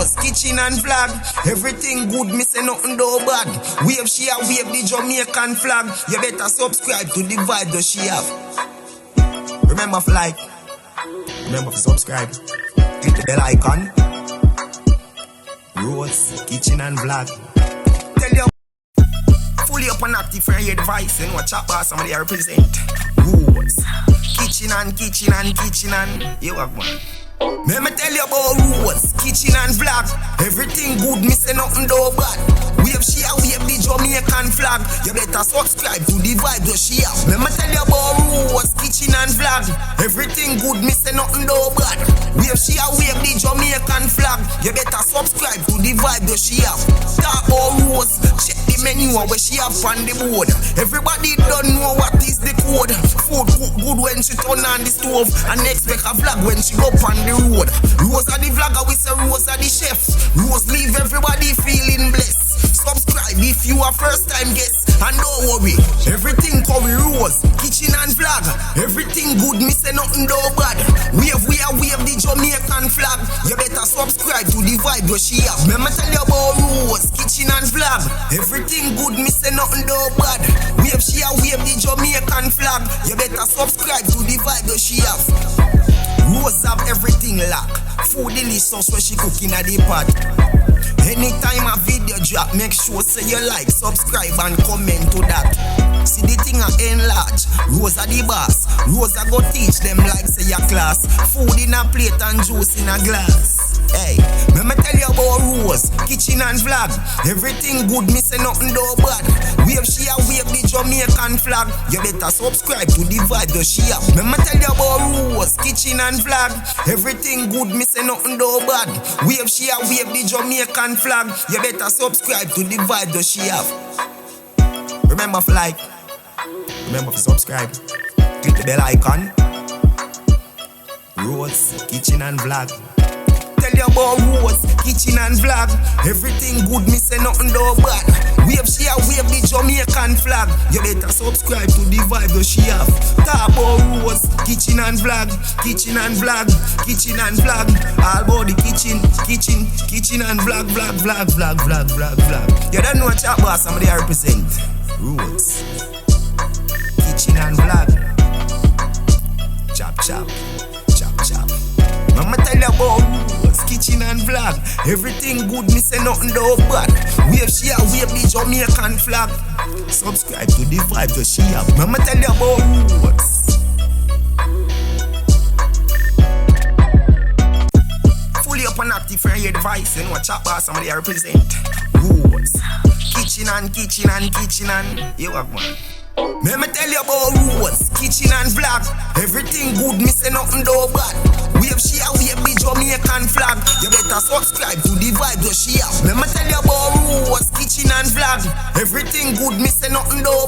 Rose, kitchen and flag. Everything good, me say nothing though bad. Wave she a wave the Jamaican flag. You better subscribe to the vibe that she have. Remember to like, remember to subscribe, click the bell icon. Rose, kitchen and vlog. Tell you fully up and active for your device and watch out boss somebody I represent. Rose, kitchen and you have one. Let me tell you about Rose, kitchen and vlog. Everything good, me say nothing though bad. Wave she a wave the Jamaican flag. You better subscribe to the vibe that she have. Let me tell you about Rose, kitchen and vlog. Everything good, me say nothing though bad. Wave she a wave the Jamaican flag. You better subscribe to the vibe that she have. Talk about Rose, check the menu where she have on the board. Everybody don't know what is the code. Food cook good when she turn on the stove, and expect a vlog when she go on the road. Rose are the vlogger, we say Rose are the chef. Rose leave everybody feeling blessed. Subscribe if you are first time guest, and don't worry, everything curry Rose, kitchen and vlog. Everything good, me say nothing though bad. Wave the Jamaican flag. You better subscribe to the vibe that she have. Remember tell you about Rose, kitchen and vlog. Everything good, me say nothing though bad. Wave she a wave the Jamaican flag. You better subscribe to the vibe that she have. Rose have everything locked. Food delicious when she cooking at the pot. Anytime a video drop, make sure say you like, subscribe and comment to that. See the thing a enlarge. Rose are the boss. Rose a go teach them like say your class. Food in a plate and juice in a glass. Hey, let me tell you about Rose, kitchen and vlog. Everything good, me say nothing though bad. Wave she a wave the Jamaican flag. You better subscribe to the vibe that she have. Let me tell you about Rose, kitchen and vlog. Everything good, me say nothing though bad. Wave she a wave the Jamaican flag. You better subscribe to the vibe that she have. Remember to like, remember to subscribe, click the bell icon. Rose, kitchen and vlog. Tell you about Rose, kitchen and vlog. Everything good, me say nothing though bad. Wave she a wave the Jamaican flag. You better subscribe to the vibe that she have. Talk about Rose, kitchen and vlog. Kitchen and vlog, kitchen and vlog. All about the kitchen and vlog. You don't know what chat boss somebody I represent. Rose, kitchen and vlog. Chop. I'ma tell you about Rose, kitchen and vlog. Everything good, me say nothing though bad. Wave she a wave the Jamaican flag. Subscribe to the vibe that she have. I'ma tell you about Rose. Fully up and active for your device and watch out boss somebody I represent. Rose, kitchen and you have one. Let me tell you about Rose, kitchen and vlog. Everything good, me say nothing though bad. Wave she a wave the Jamaican flag. You better subscribe to the vibe that she have. Let me tell you about Rose, kitchen and vlog. Everything good, me say nothing though